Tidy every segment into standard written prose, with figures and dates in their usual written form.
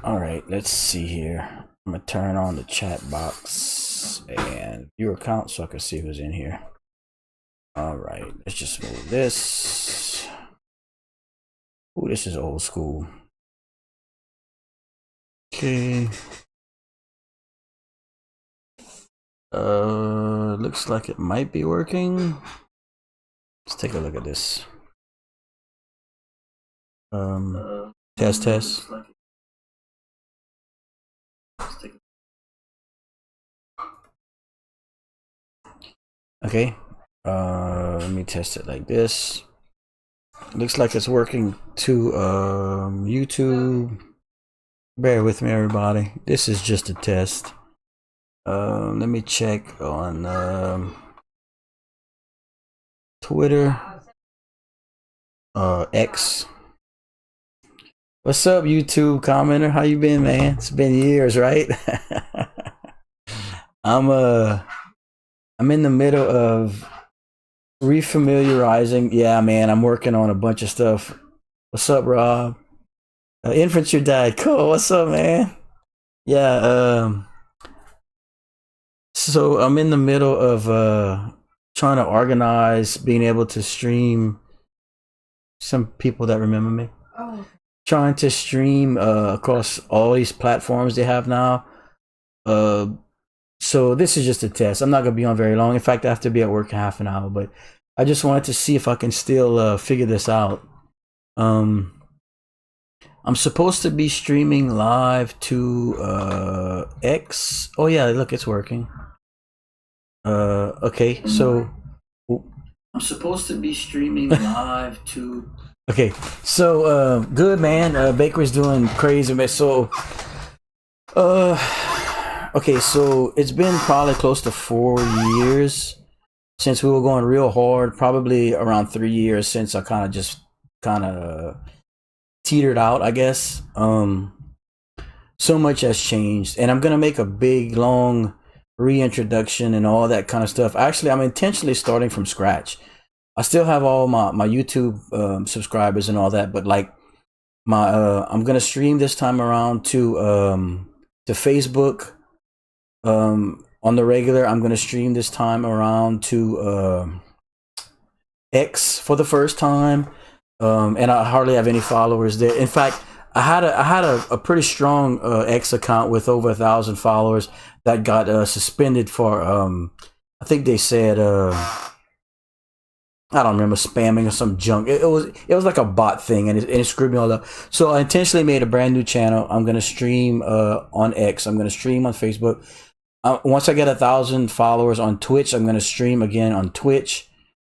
All right, let's see here. I'm gonna turn on the chat box and view account so I can see who's in here. All right, let's just move this. Ooh, this is old school. Okay. Looks like it might be working. Let's take a look at this. Test. Okay. Let me test it like this. Looks like it's working to YouTube. Bear with me, everybody. This is just a test. Let me check on Twitter. X. What's up, YouTube commenter? How you been, man? It's been years, right? I'm in the middle of refamiliarizing. Yeah, man, I'm working on a bunch of stuff. What's up, Rob? Infantry died. Cool. What's up, man? Yeah. So I'm in the middle of trying to organize being able to stream. Some people that remember me. Oh. Trying to stream across all these platforms they have now. So this is just a test. I'm not gonna be on very long. In fact, I have to be at work in half an hour, but I just wanted to see if I can still figure this out. I'm supposed to be streaming live to X. Oh yeah, look, it's working. Okay, so I'm supposed to be streaming live to. Okay, so good, man. Baker's doing crazy, man. So, okay, so it's been probably close to 4 years since we were going real hard. Probably around 3 years since I kind of teetered out, I guess. So much has changed, and I'm gonna make a big, long reintroduction and all that kind of stuff. Actually, I'm intentionally starting from scratch. I still have all my YouTube subscribers and all that, but like I'm gonna stream this time around to Facebook on the regular. I'm gonna stream this time around to X for the first time, and I hardly have any followers there. In fact, I had a pretty strong X account with over 1,000 followers that got suspended for I think they said I don't remember, spamming or some junk. It was like a bot thing, and it screwed me all up. So I intentionally made a brand new channel. I'm gonna stream on X. I'm gonna stream on Facebook. Once I get 1,000 followers on Twitch, I'm gonna stream again on Twitch.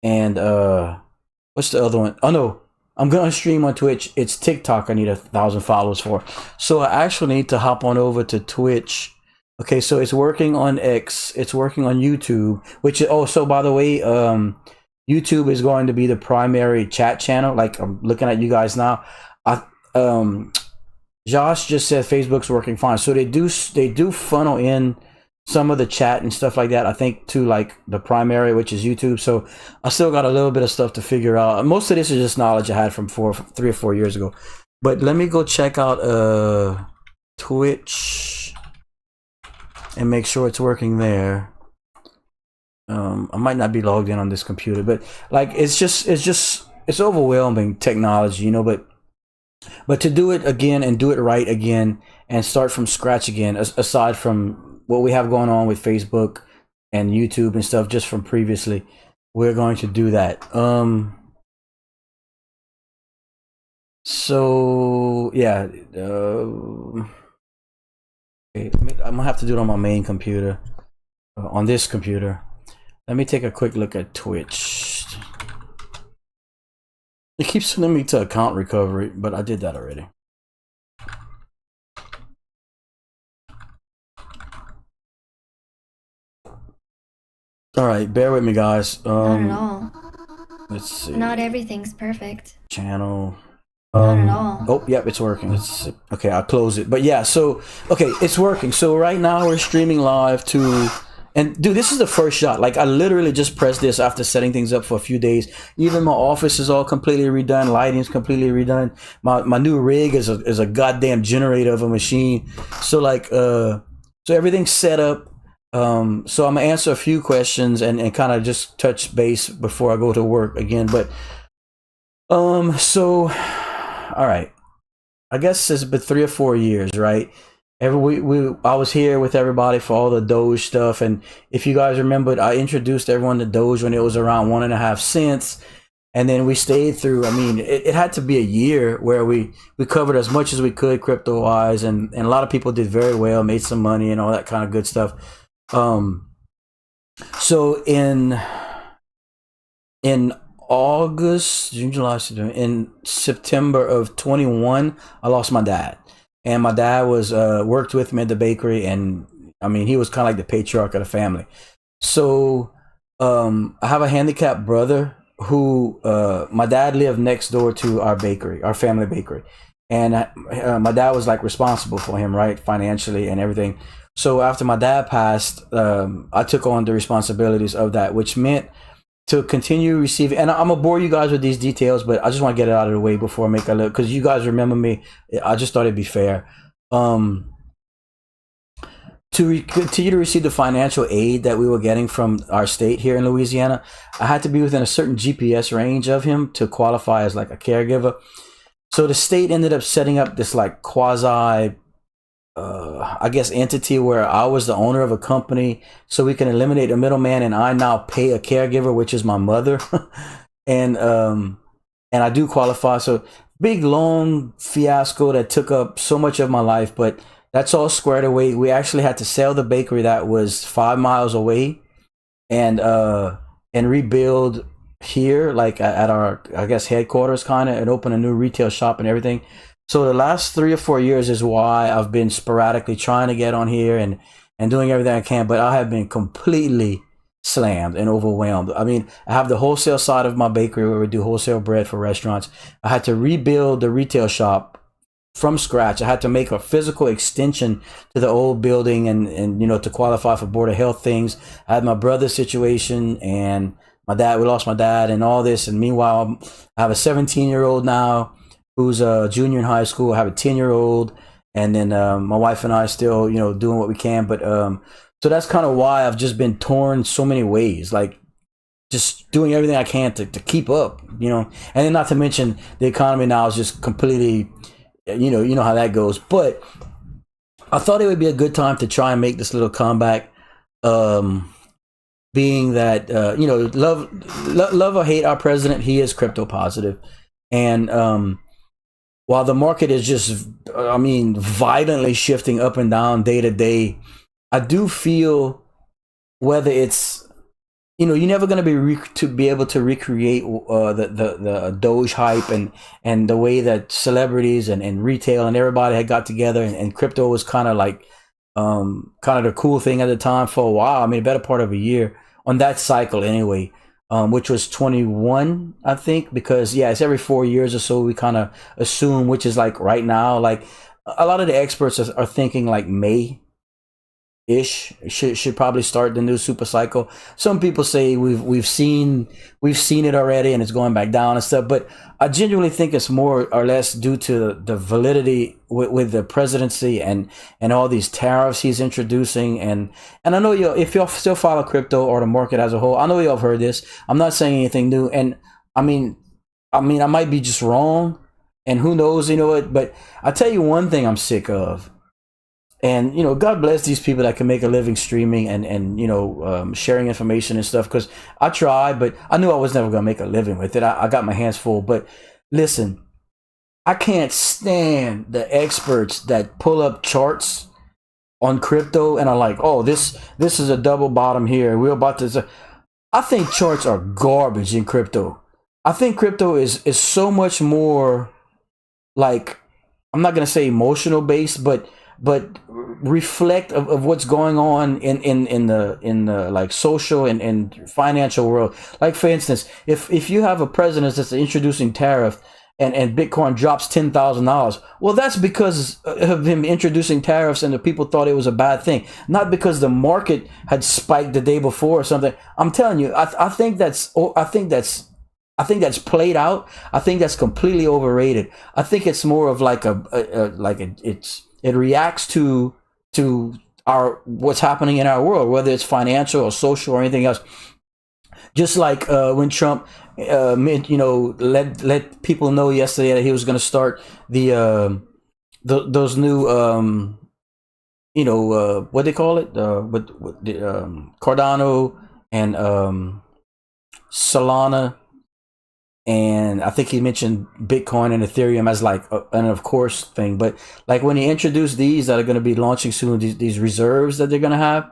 And what's the other one? Oh no, I'm gonna stream on Twitch. It's TikTok. I need 1,000 followers for. So I actually need to hop on over to Twitch. Okay, so it's working on X. It's working on YouTube. Which so by the way, YouTube is going to be the primary chat channel. Like I'm looking at you guys now. Josh just said Facebook's working fine. So they do funnel in some of the chat and stuff like that, I think, to like the primary, which is YouTube. So I still got a little bit of stuff to figure out. Most of this is just knowledge I had from 3 or 4 years ago. But let me go check out Twitch and make sure it's working there. I might not be logged in on this computer, but like it's overwhelming technology, you know. But to do it again and do it right again and start from scratch again, aside from what we have going on with Facebook and YouTube and stuff just from previously, we're going to do that. So yeah, okay, I'm gonna have to do it on my main computer, on this computer. Let me take a quick look at Twitch. It keeps sending me to account recovery, but I did that already. All right, bear with me, guys. Not at all. Let's see. Not everything's perfect. Channel. Not at all. Oh, yep, it's working. Let's see. Okay, I'll close it. But yeah, so okay, it's working. So right now we're streaming live to And dude, this is the first shot. Like I literally just pressed this after setting things up for a few days. Even my office is all completely redone. Lighting's completely redone. My new rig is a goddamn generator of a machine. So like so everything's set up. So I'm gonna answer a few questions and kind of just touch base before I go to work again. But so all right. I guess it's been 3 or 4 years, right? I was here with everybody for all the Doge stuff, and if you guys remembered, I introduced everyone to Doge when it was around 1.5 cents, and then we stayed through. I mean, it had to be a year where we covered as much as we could crypto wise, and a lot of people did very well, made some money, and all that kind of good stuff. So in August, June, July, September, in September of 21, I lost my dad. And my dad was worked with me at the bakery, and I mean he was kind of like the patriarch of the family. So I have a handicapped brother who my dad lived next door to our bakery, our family bakery, and my dad was like responsible for him, right, financially and everything. So after my dad passed, I took on the responsibilities of that, which meant to continue receiving, and I'm gonna bore you guys with these details, but I just want to get it out of the way before I make a look, because you guys remember me. I just thought it'd be fair. Continue to receive the financial aid that we were getting from our state here in Louisiana, I had to be within a certain GPS range of him to qualify as like a caregiver. So the state ended up setting up this like quasi I guess entity where I was the owner of a company, so we can eliminate a middleman, and I now pay a caregiver, which is my mother, and I do qualify. So big long fiasco that took up so much of my life, but that's all squared away. We actually had to sell the bakery that was 5 miles away, and rebuild here, like at our, I guess, headquarters, kind of, and open a new retail shop and everything. So the last 3 or 4 years is why I've been sporadically trying to get on here and doing everything I can, but I have been completely slammed and overwhelmed. I mean, I have the wholesale side of my bakery where we do wholesale bread for restaurants. I had to rebuild the retail shop from scratch. I had to make a physical extension to the old building and you know, to qualify for Board of Health things. I had my brother's situation, and we lost my dad and all this. And meanwhile, I have a 17-year-old now who's a junior in high school. I have a 10-year-old, and then my wife and I still, you know, doing what we can. But so that's kind of why I've just been torn so many ways, like just doing everything I can to keep up, you know. And then not to mention the economy now is just completely, you know how that goes. But I thought it would be a good time to try and make this little comeback, being that you know, love or hate our president, he is crypto positive, and while the market is just, I mean, violently shifting up and down day to day, I do feel, whether it's, you know, you're never going to be able to recreate the Doge hype and the way that celebrities and retail and everybody had got together, and crypto was kind of like kind of the cool thing at the time for a while. I mean, a better part of a year on that cycle anyway. Which was 21, I think, because yeah, it's every 4 years or so we kind of assume, which is like right now. Like a lot of the experts are thinking like May ish should probably start the new super cycle. Some people say we've seen it already and it's going back down and stuff, but I genuinely think it's more or less due to the validity with the presidency and all these tariffs he's introducing. And I know if y'all still follow crypto or the market as a whole, I know y'all have heard this. I'm not saying anything new, and I mean I might be just wrong, and who knows, you know what? But I tell you one thing I'm sick of. And, you know, God bless these people that can make a living streaming and you know, sharing information and stuff, because I tried, but I knew I was never going to make a living with it. I got my hands full. But listen, I can't stand the experts that pull up charts on crypto and are like, oh, this is a double bottom here. We're about to. I think charts are garbage in crypto. I think crypto is so much more like, I'm not going to say emotional based, but reflect of what's going on in the like social and financial world. Like for instance, if you have a president that's introducing tariff and Bitcoin drops $10,000. Well, that's because of him introducing tariffs and the people thought it was a bad thing, not because the market had spiked the day before or something. I'm telling you, I think that's played out. I think that's completely overrated. I think it's more of like it reacts to our what's happening in our world, whether it's financial or social or anything else. Just like when Trump, let people know yesterday that he was going to start those new, what they call it, with the Cardano and Solana, and I think he mentioned Bitcoin and Ethereum as like an of course thing. But like when he introduced these that are going to be launching soon, these reserves that they're going to have.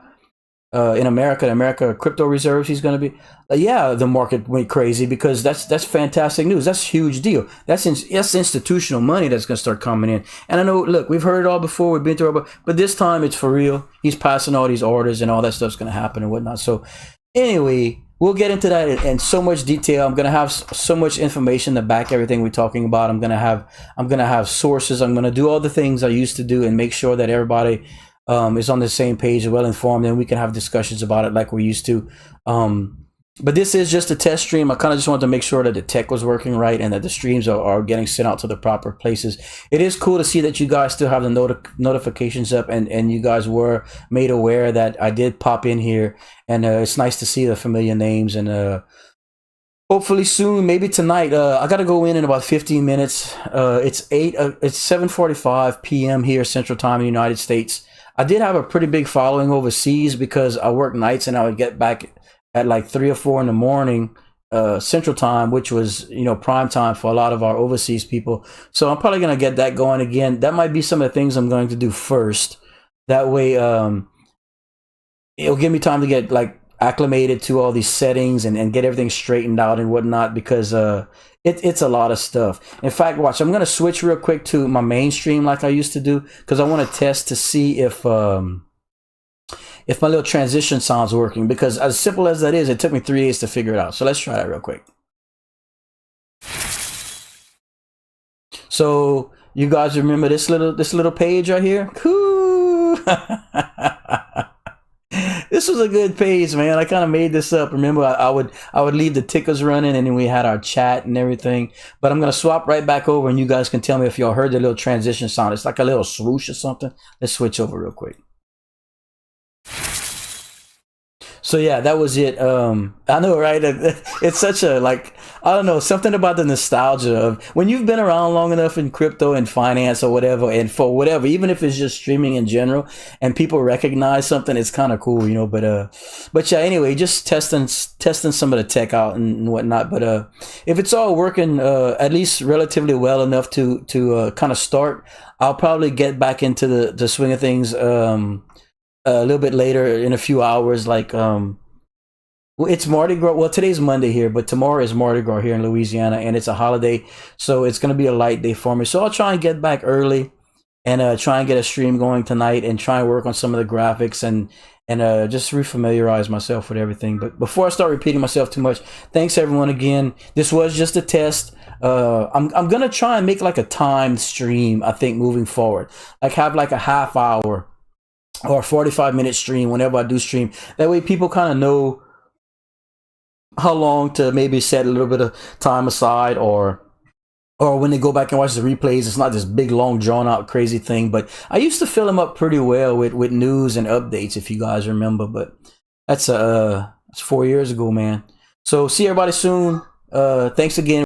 In America crypto reserves, he's going to be, the market went crazy because that's fantastic news. That's a huge deal. That's institutional money that's going to start coming in. And I know, look, we've heard it all before. We've been through it, but this time it's for real. He's passing all these orders and all that stuff's going to happen and whatnot. So anyway, we'll get into that in so much detail. I'm going to have so much information to back everything we're talking about. I'm going to have sources. I'm going to do all the things I used to do and make sure that everybody is on the same page, well informed, and we can have discussions about it like we used to. But this is just a test stream. I kind of just wanted to make sure that the tech was working right and that the streams are getting sent out to the proper places. It is cool to see that you guys still have the notifications up, and you guys were made aware that I did pop in here, and it's nice to see the familiar names. And hopefully soon, maybe tonight. I got to go in about 15 minutes. It's 7:45 p.m. here Central Time in the United States. I did have a pretty big following overseas because I work nights and I would get back at like 3 or 4 in the morning Central Time, which was prime time for a lot of our overseas people. So I'm probably gonna get that going again. That might be some of the things I'm going to do first. That way, it'll give me time to get like acclimated to all these settings and get everything straightened out and whatnot, because it's a lot of stuff. In fact, watch, I'm going to switch real quick to my mainstream like I used to do, because I want to test to see if my little transition sound's working, because as simple as that is, it took me 3 days to figure it out. So let's try that real quick. So you guys remember this little page right here? Cool. This was a good page, man. I kind of made this up. Remember, I would leave the tickers running, and then we had our chat and everything. But I'm gonna swap right back over, and you guys can tell me if y'all heard the little transition sound. It's like a little swoosh or something. Let's switch over real quick. So yeah, that was it. I know, right? It's such a, like, I don't know, something about the nostalgia of when you've been around long enough in crypto and finance or whatever, and for whatever, even if it's just streaming in general, and people recognize something, it's kind of cool, But yeah, anyway, just testing some of the tech out and whatnot. But if it's all working at least relatively well enough to kind of start, I'll probably get back into the swing of things. A little bit later in a few hours, like it's Mardi Gras. Well, today's Monday here, but tomorrow is Mardi Gras here in Louisiana, and it's a holiday, so it's going to be a light day for me. So I'll try and get back early and try and get a stream going tonight and try and work on some of the graphics and just refamiliarize myself with everything. But before I start repeating myself too much, thanks everyone again. This was just a test. I'm gonna try and make like a timed stream, I think, moving forward, like have like a half hour or a 45-minute stream whenever I do stream. That way people kind of know how long to maybe set a little bit of time aside, or when they go back and watch the replays, it's not this big, long, drawn-out, crazy thing. But I used to fill them up pretty well with news and updates, if you guys remember. But that's 4 years ago, man. So see everybody soon. Thanks again.